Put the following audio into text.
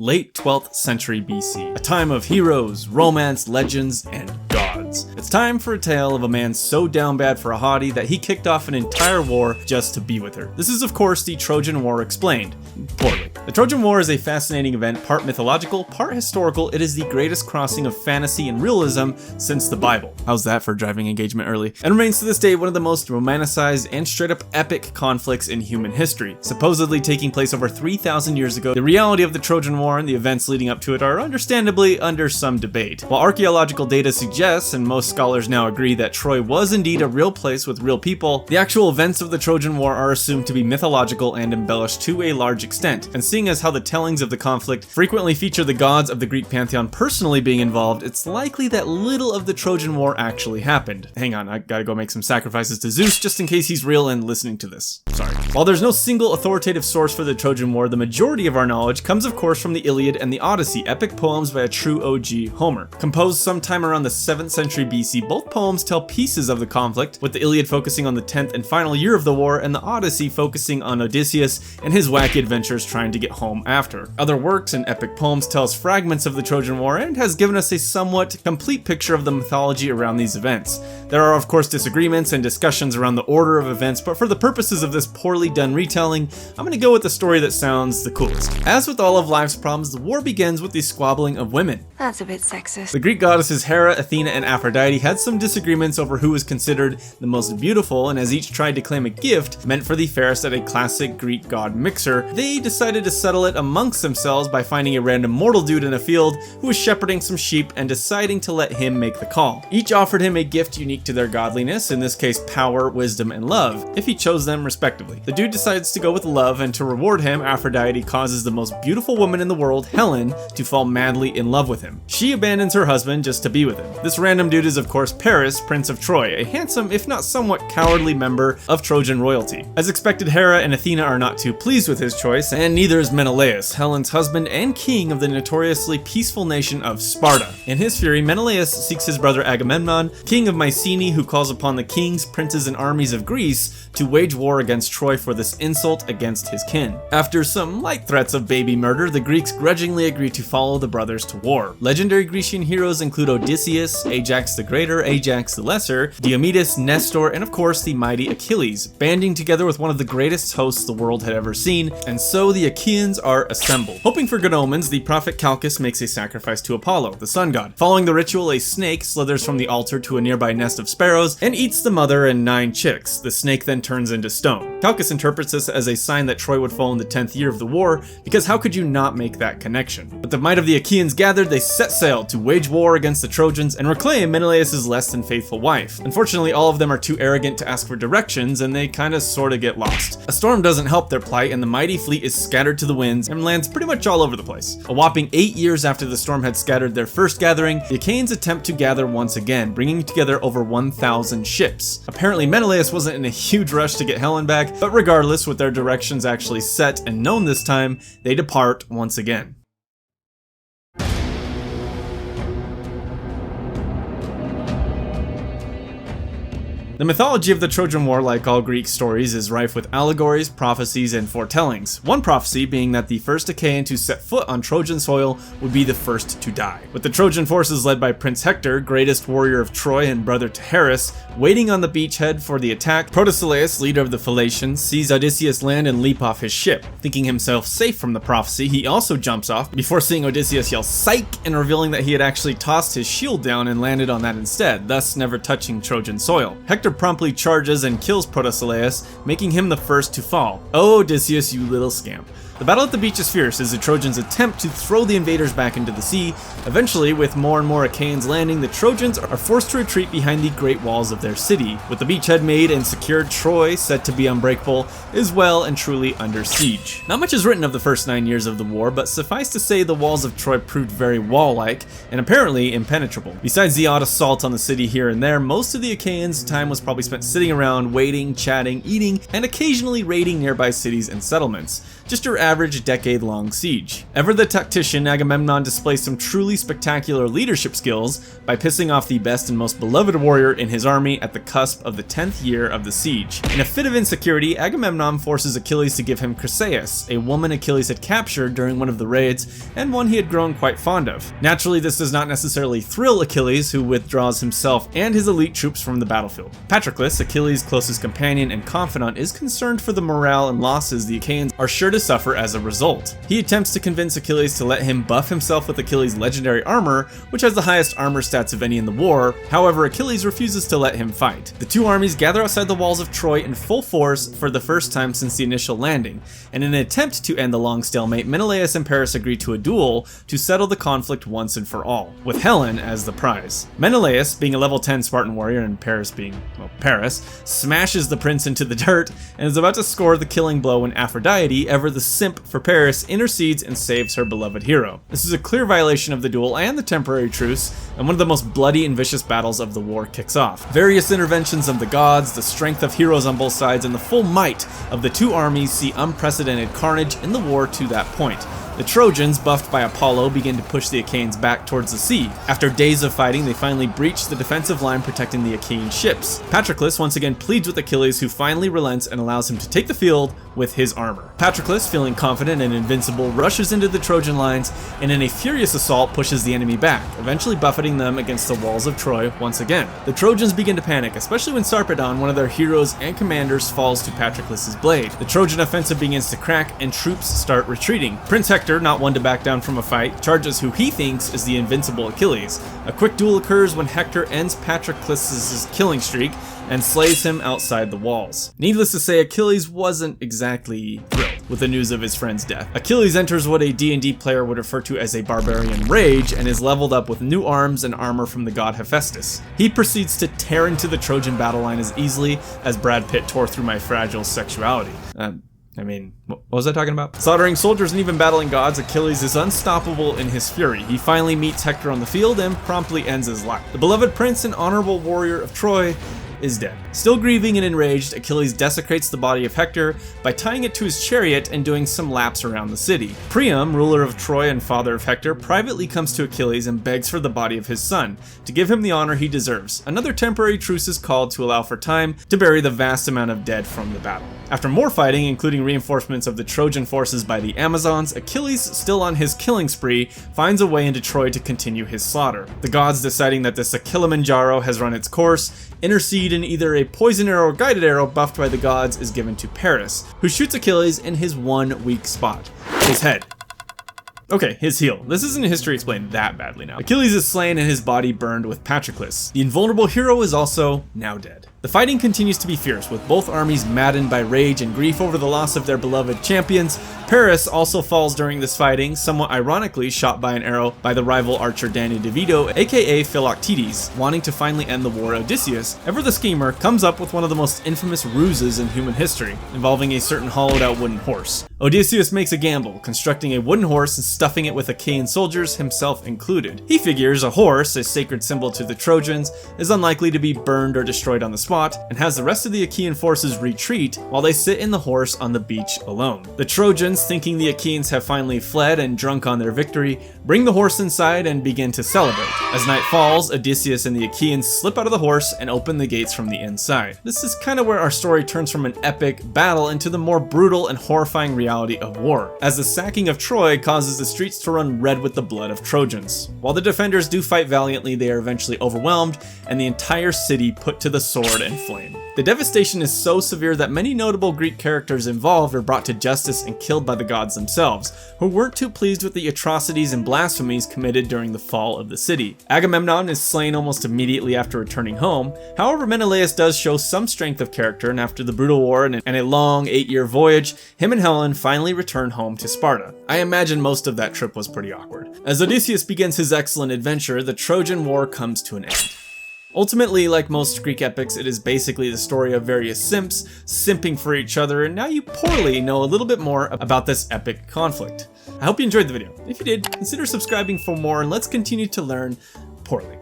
late 12th century BC, a time of heroes, romance, legends, and gods. It's time for a tale of a man so down bad for a hottie that he kicked off an entire war just to be with her. This is of course the Trojan War explained. Poorly. The Trojan War is a fascinating event, part mythological, part historical. It is the greatest crossing of fantasy and realism since the Bible. How's that for driving engagement early? And remains to this day one of the most romanticized and straight up epic conflicts in human history. Supposedly taking place over 3,000 years ago, the reality of the Trojan War and the events leading up to it are understandably under some debate. While archaeological data suggests, and most scholars now agree, that Troy was indeed a real place with real people, the actual events of the Trojan War are assumed to be mythological and embellished to a large extent. And seeing as how the tellings of the conflict frequently feature the gods of the Greek pantheon personally being involved, it's likely that little of the Trojan War actually happened. Hang on, I gotta go make some sacrifices to Zeus just in case he's real and listening to this. Sorry. While there's no single authoritative source for the Trojan War, the majority of our knowledge comes of course from the Iliad and the Odyssey, epic poems by a true OG, Homer. Composed sometime around the 7th century BC, both poems tell pieces of the conflict, with the Iliad focusing on the 10th and final year of the war, and the Odyssey focusing on Odysseus and his wacky adventures trying to get home after. Other works and epic poems tell us fragments of the Trojan War and has given us a somewhat complete picture of the mythology around these events. There are of course disagreements and discussions around the order of events, but for the purposes of this poorly done retelling, I'm gonna go with the story that sounds the coolest. As with all of life's problems, the war begins with the squabbling of women. That's a bit sexist. The Greek goddesses Hera, Athena, and Aphrodite had some disagreements over who was considered the most beautiful, and as each tried to claim a gift meant for the fairest at a classic Greek god mixer, they decided to settle it amongst themselves by finding a random mortal dude in a field who was shepherding some sheep and deciding to let him make the call. Each offered him a gift unique to their godliness, in this case power, wisdom, and love, if he chose them respectively. The dude decides to go with love, and to reward him, Aphrodite causes the most beautiful woman in the world, Helen, to fall madly in love with him. She abandons her husband just to be with him. This random dude is of course Paris, Prince of Troy, a handsome if not somewhat cowardly member of Trojan royalty. As expected, Hera and Athena are not too pleased with his choice, and neither is Menelaus, Helen's husband and king of the notoriously peaceful nation of Sparta. In his fury, Menelaus seeks his brother Agamemnon, king of Mycenae, who calls upon the kings, princes, and armies of Greece to wage war against Troy for this insult against his kin. After some light threats of baby murder, the Greeks grudgingly agree to follow the brothers to war. Legendary Grecian heroes include Odysseus, Ajax the Greater, Ajax the Lesser, Diomedes, Nestor, and of course the mighty Achilles, banding together with one of the greatest hosts the world had ever seen, and so the Achaeans are assembled. Hoping for good omens, the prophet Calchas makes a sacrifice to Apollo, the sun god. Following the ritual, a snake slithers from the altar to a nearby nest of sparrows and eats the mother and 9 chicks. The snake then turns into stone. Calchas interprets this as a sign that Troy would fall in the 10th year of the war, because how could you not make that connection? With the might of the Achaeans gathered, they set sail to wage war against the Trojans and reclaim Menelaus' less than faithful wife. Unfortunately, all of them are too arrogant to ask for directions, and they kinda sorta get lost. A storm doesn't help their plight, and the mighty fleet is scattered to the winds and lands pretty much all over the place. A whopping 8 years after the storm had scattered their first gathering, the Achaeans attempt to gather once again, bringing together over 1,000 ships. Apparently Menelaus wasn't in a huge rush to get Helen back, but regardless, with their directions actually set and known this time, they depart once again. The mythology of the Trojan War, like all Greek stories, is rife with allegories, prophecies, and foretellings. One prophecy being that the first Achaean to set foot on Trojan soil would be the first to die. With the Trojan forces led by Prince Hector, greatest warrior of Troy and brother to Paris, waiting on the beachhead for the attack, Protesilaus, leader of the Phaeacians, sees Odysseus land and leap off his ship. Thinking himself safe from the prophecy, he also jumps off, before seeing Odysseus yell "Psych!" and revealing that he had actually tossed his shield down and landed on that instead, thus never touching Trojan soil. Hector promptly charges and kills Protesilaus, making him the first to fall. Oh, Odysseus, you little scamp. The battle at the beach is fierce as the Trojans attempt to throw the invaders back into the sea. Eventually, with more and more Achaeans landing, the Trojans are forced to retreat behind the great walls of their city. With the beachhead made and secured, Troy, said to be unbreakable, is well and truly under siege. Not much is written of the first 9 years of the war, but suffice to say the walls of Troy proved very wall-like and apparently impenetrable. Besides the odd assault on the city here and there, most of the Achaeans' time was probably spent sitting around, waiting, chatting, eating, and occasionally raiding nearby cities and settlements. Just your average decade-long siege. Ever the tactician, Agamemnon displays some truly spectacular leadership skills by pissing off the best and most beloved warrior in his army at the cusp of the 10th year of the siege. In a fit of insecurity, Agamemnon forces Achilles to give him Chryseis, a woman Achilles had captured during one of the raids, and one he had grown quite fond of. Naturally, this does not necessarily thrill Achilles, who withdraws himself and his elite troops from the battlefield. Patroclus, Achilles' closest companion and confidant, is concerned for the morale and losses the Achaeans are sure to suffer as a result. He attempts to convince Achilles to let him buff himself with Achilles' legendary armor, which has the highest armor stats of any in the war. However, Achilles refuses to let him fight. The two armies gather outside the walls of Troy in full force for the first time since the initial landing, and in an attempt to end the long stalemate, Menelaus and Paris agree to a duel to settle the conflict once and for all, with Helen as the prize. Menelaus, being a level 10 Spartan warrior and Paris being, well, Paris, smashes the prince into the dirt and is about to score the killing blow when Aphrodite, ever the simp for Paris, intercedes and saves her beloved hero. This is a clear violation of the duel and the temporary truce, and one of the most bloody and vicious battles of the war kicks off. Various interventions of the gods, the strength of heroes on both sides, and the full might of the two armies see unprecedented carnage in the war to that point. The Trojans, buffed by Apollo, begin to push the Achaeans back towards the sea. After days of fighting, they finally breach the defensive line protecting the Achaean ships. Patroclus once again pleads with Achilles, who finally relents and allows him to take the field with his armor. Patroclus, feeling confident and invincible, rushes into the Trojan lines and in a furious assault pushes the enemy back, eventually buffeting them against the walls of Troy once again. The Trojans begin to panic, especially when Sarpedon, one of their heroes and commanders, falls to Patroclus's blade. The Trojan offensive begins to crack and troops start retreating. Prince Hector, not one to back down from a fight, charges who he thinks is the invincible Achilles. A quick duel occurs when Hector ends Patroclus's killing streak and slays him outside the walls. Needless to say, Achilles wasn't exactly thrilled with the news of his friend's death. Achilles enters what a D&D player would refer to as a barbarian rage and is leveled up with new arms and armor from the god Hephaestus. He proceeds to tear into the Trojan battle line as easily as Brad Pitt tore through My Fragile Sexuality. What was I talking about? Slaughtering soldiers and even battling gods, Achilles is unstoppable in his fury. He finally meets Hector on the field and promptly ends his life. The beloved prince and honorable warrior of Troy is dead. Still grieving and enraged, Achilles desecrates the body of Hector by tying it to his chariot and doing some laps around the city. Priam, ruler of Troy and father of Hector, privately comes to Achilles and begs for the body of his son, to give him the honor he deserves. Another temporary truce is called to allow for time to bury the vast amount of dead from the battle. After more fighting, including reinforcements of the Trojan forces by the Amazons, Achilles, still on his killing spree, finds a way into Troy to continue his slaughter. The gods, deciding that the Kilimanjaro has run its course, intercede, and either a poison arrow or guided arrow buffed by the gods is given to Paris, who shoots Achilles in his one weak spot, his head. Okay, his heel. This isn't history explained that badly now. Achilles is slain and his body burned with Patroclus. The invulnerable hero is also now dead. The fighting continues to be fierce, with both armies maddened by rage and grief over the loss of their beloved champions. Paris also falls during this fighting, somewhat ironically shot by an arrow by the rival archer Danny DeVito, aka Philoctetes. Wanting to finally end the war, Odysseus, ever the schemer, comes up with one of the most infamous ruses in human history, involving a certain hollowed out wooden horse. Odysseus makes a gamble, constructing a wooden horse and stuffing it with Achaean soldiers, himself included. He figures a horse, a sacred symbol to the Trojans, is unlikely to be burned or destroyed on the spot, and has the rest of the Achaean forces retreat while they sit in the horse on the beach alone. The Trojans, thinking the Achaeans have finally fled and drunk on their victory, bring the horse inside and begin to celebrate. As night falls, Odysseus and the Achaeans slip out of the horse and open the gates from the inside. This is kind of where our story turns from an epic battle into the more brutal and horrifying reality of war, as the sacking of Troy causes the streets to run red with the blood of Trojans. While the defenders do fight valiantly, they are eventually overwhelmed and the entire city put to the sword and flame. The devastation is so severe that many notable Greek characters involved are brought to justice and killed by the gods themselves, who weren't too pleased with the atrocities and blasphemies committed during the fall of the city. Agamemnon is slain almost immediately after returning home. However, Menelaus does show some strength of character, and after the brutal war and a long 8-year voyage, him and Helen finally return home to Sparta. I imagine most of that trip was pretty awkward. As Odysseus begins his excellent adventure, the Trojan War comes to an end. Ultimately, like most Greek epics, it is basically the story of various simps simping for each other, and now you poorly know a little bit more about this epic conflict. I hope you enjoyed the video. If you did, consider subscribing for more, and let's continue to learn poorly.